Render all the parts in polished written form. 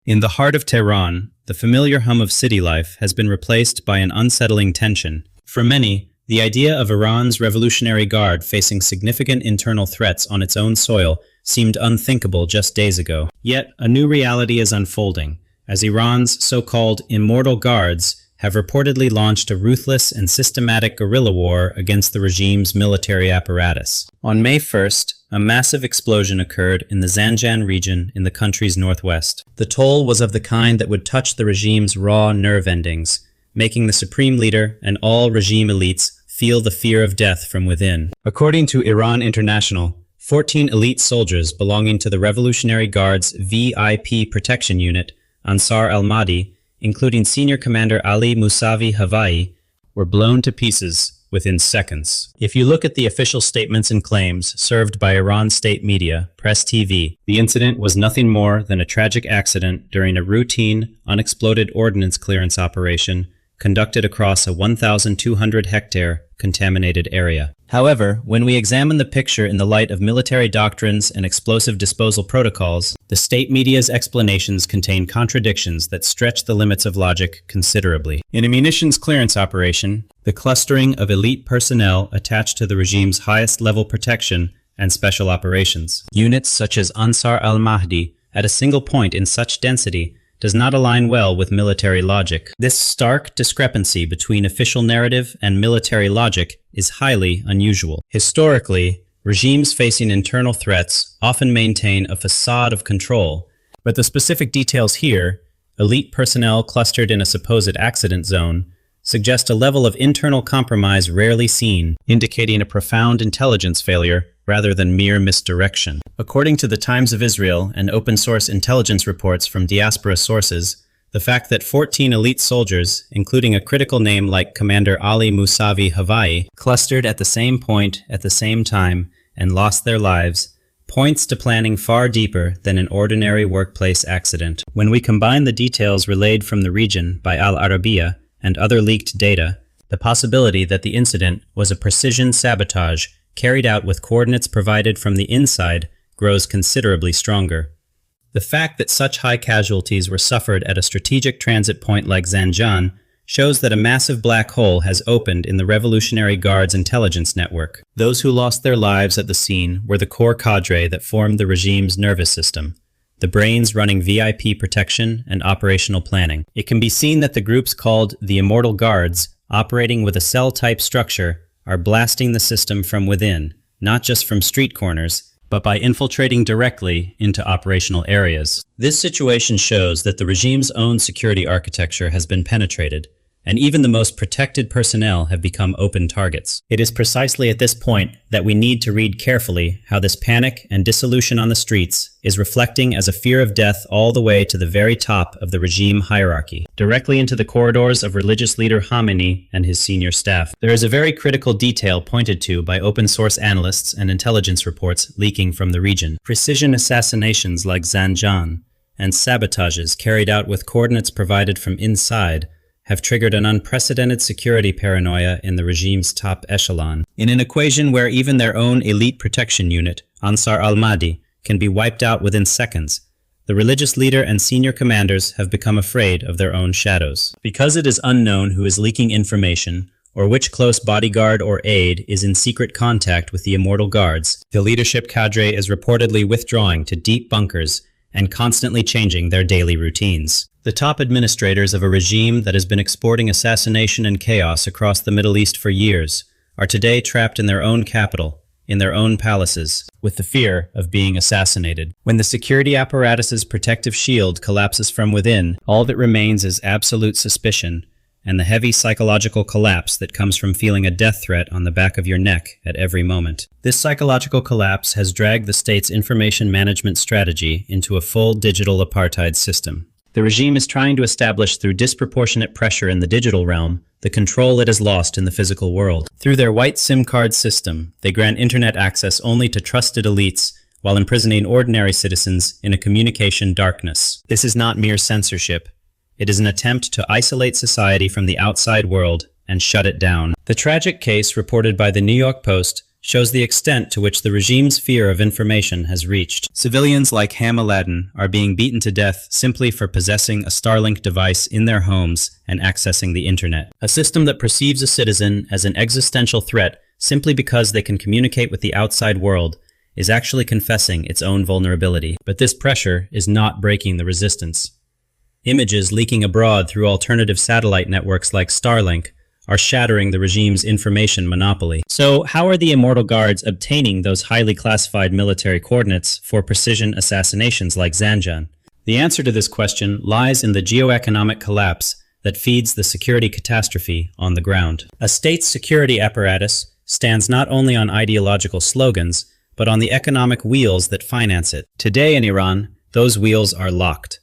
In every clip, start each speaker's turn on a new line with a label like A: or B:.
A: In the heart of Tehran, the familiar hum of city life has been replaced by an unsettling tension. For many, the idea of Iran's Revolutionary Guard facing significant internal threats on its own soil seemed unthinkable just days ago. Yet, a new reality is unfolding, as Iran's so-called Immortal Guards have reportedly launched a ruthless and systematic guerrilla war against the regime's military apparatus. On May 1st, a massive explosion occurred in the Zandjan region in the country's northwest. The toll was of the kind that would touch the regime's raw nerve endings, making the supreme leader and all regime elites feel the fear of death from within. According to Iran International, 14 elite soldiers belonging to the Revolutionary Guard's VIP protection unit, Ansar al-Mahdi, including Senior Commander Ali Musavi Havayi, were blown to pieces within seconds. If you look at the official statements and claims served by Iran's state media, Press TV, the incident was nothing more than a tragic accident during a routine, unexploded ordnance clearance operation conducted across a 1,200-hectare contaminated area. However, when we examine the picture in the light of military doctrines and explosive disposal protocols, the state media's explanations contain contradictions that stretch the limits of logic considerably. In a munitions clearance operation, the clustering of elite personnel attached to the regime's highest-level protection and special operations units such as Ansar al-Mahdi at a single point in such density does not align well with military logic. This stark discrepancy between official narrative and military logic is highly unusual. Historically, regimes facing internal threats often maintain a facade of control, but the specific details here, elite personnel clustered in a supposed accident zone, suggest a level of internal compromise rarely seen, indicating a profound intelligence failure rather than mere misdirection. According to the Times of Israel and open-source intelligence reports from diaspora sources, the fact that 14 elite soldiers, including a critical name like Commander Ali Musavi Havayi, clustered at the same point at the same time and lost their lives, points to planning far deeper than an ordinary workplace accident. When we combine the details relayed from the region by Al Arabiya and other leaked data, the possibility that the incident was a precision sabotage carried out with coordinates provided from the inside grows considerably stronger. The fact that such high casualties were suffered at a strategic transit point like Zandjan shows that a massive black hole has opened in the Revolutionary Guard's intelligence network. Those who lost their lives at the scene were the core cadre that formed the regime's nervous system, the brains running VIP protection and operational planning. It can be seen that the groups called the Immortal Guards, operating with a cell-type structure, are blasting the system from within, not just from street corners, but by infiltrating directly into operational areas. This situation shows that the regime's own security architecture has been penetrated, and even the most protected personnel have become open targets. It is precisely at this point that we need to read carefully how this panic and dissolution on the streets is reflecting as a fear of death all the way to the very top of the regime hierarchy, directly into the corridors of religious leader Khamenei and his senior staff. There is a very critical detail pointed to by open-source analysts and intelligence reports leaking from the region. Precision assassinations like Zandjan and sabotages carried out with coordinates provided from inside have triggered an unprecedented security paranoia in the regime's top echelon. In an equation where even their own elite protection unit, Ansar al-Mahdi, can be wiped out within seconds, the religious leader and senior commanders have become afraid of their own shadows. Because it is unknown who is leaking information, or which close bodyguard or aide is in secret contact with the Immortal Guards, the leadership cadre is reportedly withdrawing to deep bunkers and constantly changing their daily routines. The top administrators of a regime that has been exporting assassination and chaos across the Middle East for years are today trapped in their own capital, in their own palaces, with the fear of being assassinated. When the security apparatus's protective shield collapses from within, all that remains is absolute suspicion and the heavy psychological collapse that comes from feeling a death threat on the back of your neck at every moment. This psychological collapse has dragged the state's information management strategy into a full digital apartheid system. The regime is trying to establish through disproportionate pressure in the digital realm the control it has lost in the physical world. Through their white SIM card system, they grant internet access only to trusted elites while imprisoning ordinary citizens in a communication darkness. This is not mere censorship. It is an attempt to isolate society from the outside world and shut it down. The tragic case reported by the New York Post shows the extent to which the regime's fear of information has reached. Civilians like Ham Aladdin are being beaten to death simply for possessing a Starlink device in their homes and accessing the internet. A system that perceives a citizen as an existential threat simply because they can communicate with the outside world is actually confessing its own vulnerability. But this pressure is not breaking the resistance. Images leaking abroad through alternative satellite networks like Starlink are shattering the regime's information monopoly. So how are the Immortal Guards obtaining those highly classified military coordinates for precision assassinations like Zandjan? The answer to this question lies in the geoeconomic collapse that feeds the security catastrophe on the ground. A state's security apparatus stands not only on ideological slogans, but on the economic wheels that finance it. Today in Iran, those wheels are locked.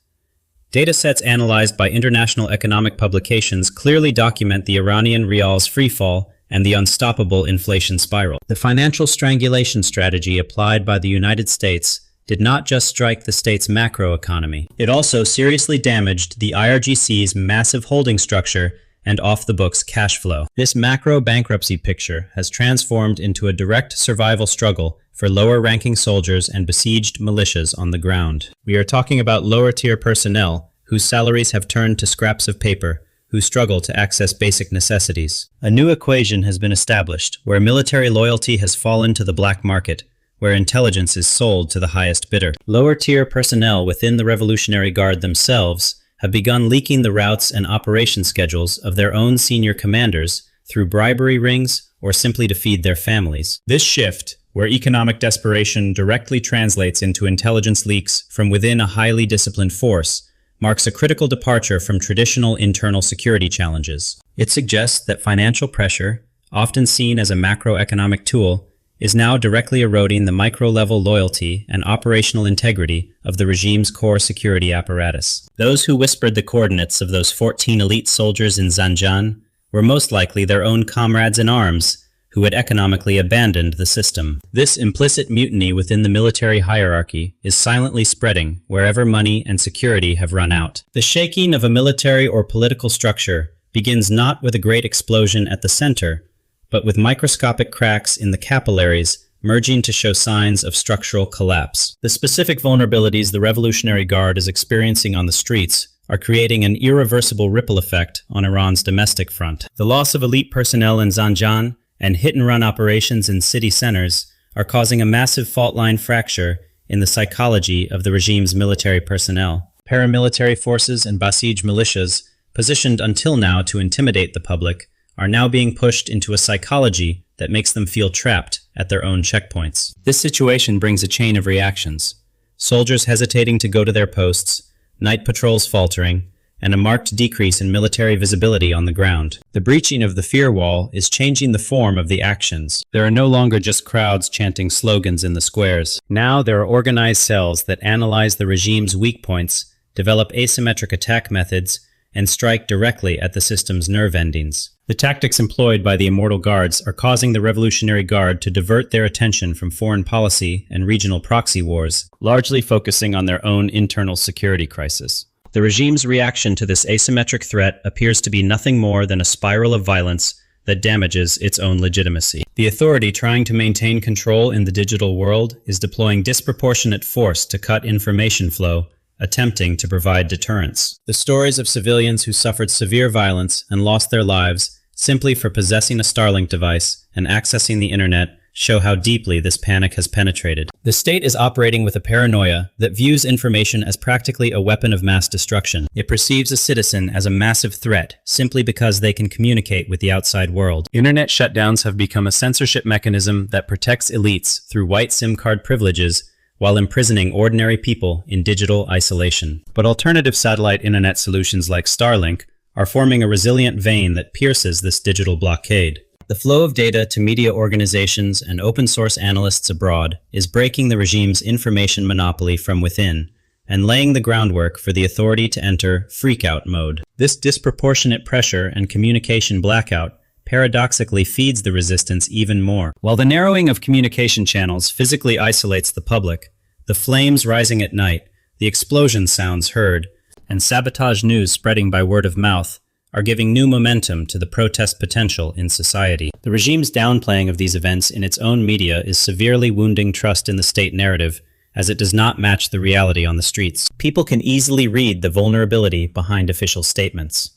A: Datasets analyzed by international economic publications clearly document the Iranian rial's freefall and the unstoppable inflation spiral. The financial strangulation strategy applied by the United States did not just strike the state's macroeconomy. It also seriously damaged the IRGC's massive holding structure and off-the-books cash flow. This macro bankruptcy picture has transformed into a direct survival struggle for lower-ranking soldiers and besieged militias on the ground. We are talking about lower-tier personnel whose salaries have turned to scraps of paper, who struggle to access basic necessities. A new equation has been established, where military loyalty has fallen to the black market, where intelligence is sold to the highest bidder. Lower-tier personnel within the Revolutionary Guard themselves have begun leaking the routes and operation schedules of their own senior commanders through bribery rings or simply to feed their families. This shift, where economic desperation directly translates into intelligence leaks from within a highly disciplined force, marks a critical departure from traditional internal security challenges. It suggests that financial pressure, often seen as a macroeconomic tool, is now directly eroding the micro-level loyalty and operational integrity of the regime's core security apparatus. Those who whispered the coordinates of those 14 elite soldiers in Zandjan were most likely their own comrades in arms, who had economically abandoned the system. This implicit mutiny within the military hierarchy is silently spreading wherever money and security have run out. The shaking of a military or political structure begins not with a great explosion at the center, but with microscopic cracks in the capillaries merging to show signs of structural collapse. The specific vulnerabilities the Revolutionary Guard is experiencing on the streets are creating an irreversible ripple effect on Iran's domestic front. The loss of elite personnel in Zandjan and hit-and-run operations in city centers are causing a massive fault-line fracture in the psychology of the regime's military personnel. Paramilitary forces and Basij militias, positioned until now to intimidate the public, are now being pushed into a psychology that makes them feel trapped at their own checkpoints. This situation brings a chain of reactions. Soldiers hesitating to go to their posts, night patrols faltering, and a marked decrease in military visibility on the ground. The breaching of the fear wall is changing the form of the actions. There are no longer just crowds chanting slogans in the squares. Now there are organized cells that analyze the regime's weak points, develop asymmetric attack methods, and strike directly at the system's nerve endings. The tactics employed by the Immortal Guards are causing the Revolutionary Guard to divert their attention from foreign policy and regional proxy wars, largely focusing on their own internal security crisis. The regime's reaction to this asymmetric threat appears to be nothing more than a spiral of violence that damages its own legitimacy. The authority trying to maintain control in the digital world is deploying disproportionate force to cut information flow, attempting to provide deterrence. The stories of civilians who suffered severe violence and lost their lives simply for possessing a Starlink device and accessing the internet show how deeply this panic has penetrated. The state is operating with a paranoia that views information as practically a weapon of mass destruction. It perceives a citizen as a massive threat simply because they can communicate with the outside world. Internet shutdowns have become a censorship mechanism that protects elites through white SIM card privileges while imprisoning ordinary people in digital isolation. But alternative satellite internet solutions like Starlink are forming a resilient vein that pierces this digital blockade. The flow of data to media organizations and open-source analysts abroad is breaking the regime's information monopoly from within and laying the groundwork for the authority to enter freak-out mode. This disproportionate pressure and communication blackout paradoxically feeds the resistance even more. While the narrowing of communication channels physically isolates the public, the flames rising at night, the explosion sounds heard, and sabotage news spreading by word of mouth are giving new momentum to the protest potential in society. The regime's downplaying of these events in its own media is severely wounding trust in the state narrative, as it does not match the reality on the streets. People can easily read the vulnerability behind official statements.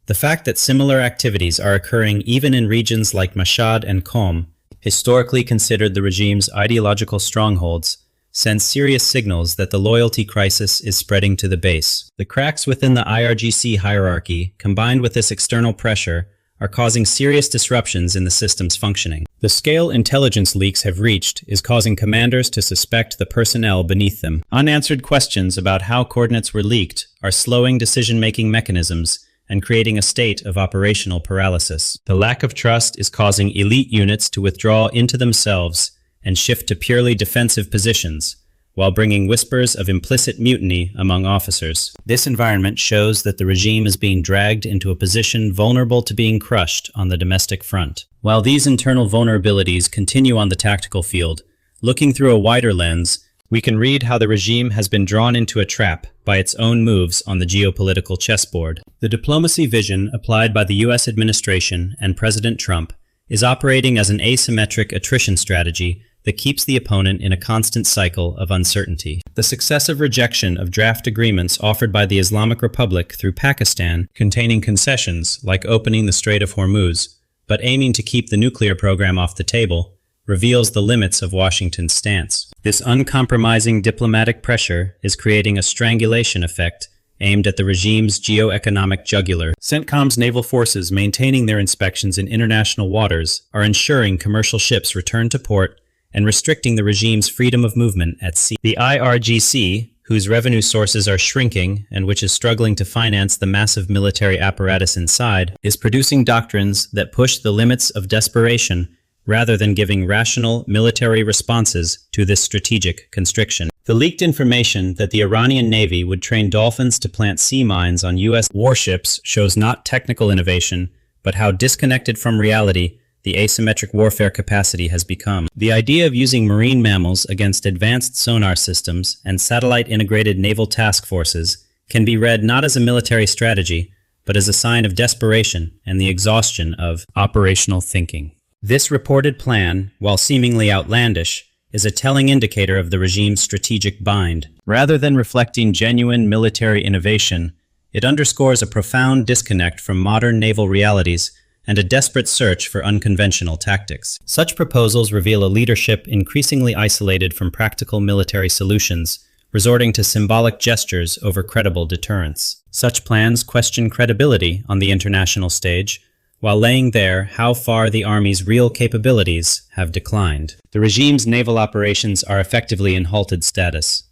A: The fact that similar activities are occurring even in regions like Mashhad and Qom, historically considered the regime's ideological strongholds, sends serious signals that the loyalty crisis is spreading to the base. The cracks within the IRGC hierarchy, combined with this external pressure, are causing serious disruptions in the system's functioning. The scale intelligence leaks have reached is causing commanders to suspect the personnel beneath them. Unanswered questions about how coordinates were leaked are slowing decision-making mechanisms and creating a state of operational paralysis. The lack of trust is causing elite units to withdraw into themselves and shift to purely defensive positions, while bringing whispers of implicit mutiny among officers. This environment shows that the regime is being dragged into a position vulnerable to being crushed on the domestic front. While these internal vulnerabilities continue on the tactical field, looking through a wider lens, we can read how the regime has been drawn into a trap by its own moves on the geopolitical chessboard. The diplomacy vision applied by the US administration and President Trump is operating as an asymmetric attrition strategy that keeps the opponent in a constant cycle of uncertainty. The successive rejection of draft agreements offered by the Islamic Republic through Pakistan, containing concessions like opening the Strait of Hormuz, but aiming to keep the nuclear program off the table, reveals the limits of Washington's stance. This uncompromising diplomatic pressure is creating a strangulation effect aimed at the regime's geo-economic jugular. CENTCOM's naval forces maintaining their inspections in international waters are ensuring commercial ships return to port and restricting the regime's freedom of movement at sea. The IRGC, whose revenue sources are shrinking and which is struggling to finance the massive military apparatus inside, is producing doctrines that push the limits of desperation rather than giving rational military responses to this strategic constriction. The leaked information that the Iranian Navy would train dolphins to plant sea mines on US warships shows not technical innovation, but how disconnected from reality the asymmetric warfare capacity has become. The idea of using marine mammals against advanced sonar systems and satellite-integrated naval task forces can be read not as a military strategy, but as a sign of desperation and the exhaustion of operational thinking. This reported plan, while seemingly outlandish, is a telling indicator of the regime's strategic bind. Rather than reflecting genuine military innovation, it underscores a profound disconnect from modern naval realities and a desperate search for unconventional tactics. Such proposals reveal a leadership increasingly isolated from practical military solutions, resorting to symbolic gestures over credible deterrence. Such plans question credibility on the international stage, while laying bare how far the Army's real capabilities have declined. The regime's naval operations are effectively in halted status.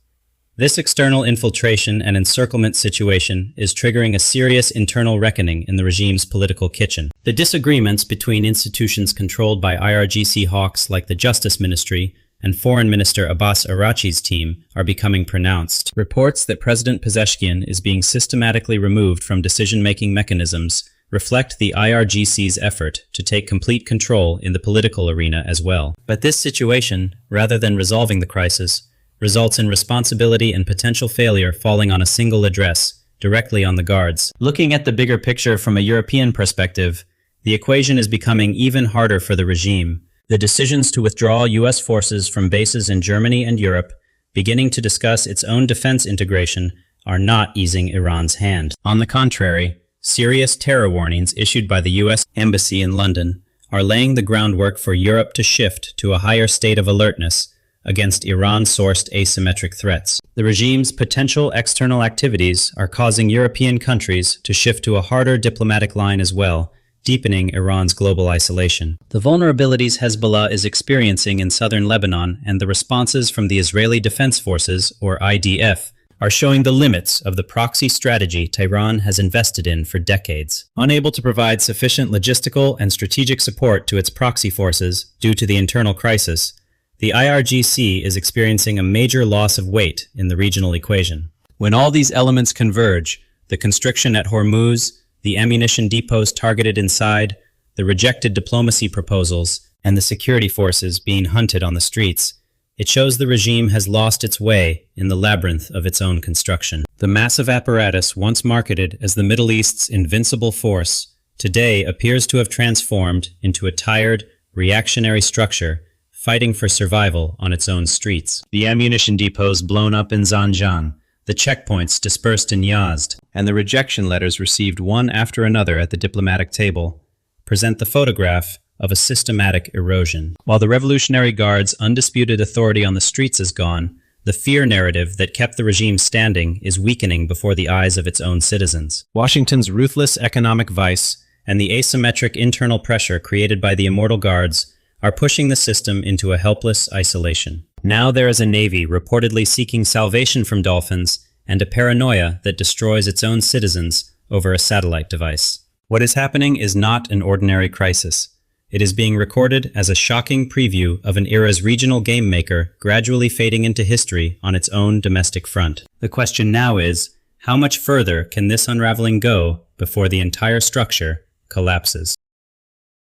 A: This external infiltration and encirclement situation is triggering a serious internal reckoning in the regime's political kitchen. The disagreements between institutions controlled by IRGC hawks like the Justice Ministry and Foreign Minister Abbas Araghchi's team are becoming pronounced. Reports that President Pezeshkian is being systematically removed from decision-making mechanisms reflect the IRGC's effort to take complete control in the political arena as well. But this situation, rather than resolving the crisis, results in responsibility and potential failure falling on a single address, directly on the Guards. Looking at the bigger picture from a European perspective, the equation is becoming even harder for the regime. The decisions to withdraw US forces from bases in Germany and Europe, beginning to discuss its own defense integration, are not easing Iran's hand. On the contrary, serious terror warnings issued by the US Embassy in London are laying the groundwork for Europe to shift to a higher state of alertness against Iran-sourced asymmetric threats. The regime's potential external activities are causing European countries to shift to a harder diplomatic line as well, deepening Iran's global isolation. The vulnerabilities Hezbollah is experiencing in southern Lebanon and the responses from the Israeli Defense Forces, or IDF, are showing the limits of the proxy strategy Tehran has invested in for decades. Unable to provide sufficient logistical and strategic support to its proxy forces due to the internal crisis, the IRGC is experiencing a major loss of weight in the regional equation. When all these elements converge, the constriction at Hormuz, the ammunition depots targeted inside, the rejected diplomacy proposals, and the security forces being hunted on the streets, It shows the regime has lost its way in the labyrinth of its own construction. The massive apparatus once marketed as the Middle East's invincible force today appears to have transformed into a tired, reactionary structure fighting for survival on its own streets. The ammunition depots blown up in Zandjan, the checkpoints dispersed in Yazd, and the rejection letters received one after another at the diplomatic table present the photograph of a systematic erosion. While the Revolutionary Guard's undisputed authority on the streets is gone, the fear narrative that kept the regime standing is weakening before the eyes of its own citizens. Washington's ruthless economic vice and the asymmetric internal pressure created by the Immortal Guards are pushing the system into a helpless isolation. Now there is a navy reportedly seeking salvation from dolphins and a paranoia that destroys its own citizens over a satellite device. What is happening is not an ordinary crisis. It is being recorded as a shocking preview of an era's regional game maker gradually fading into history on its own domestic front. The question now is, how much further can this unraveling go before the entire structure collapses?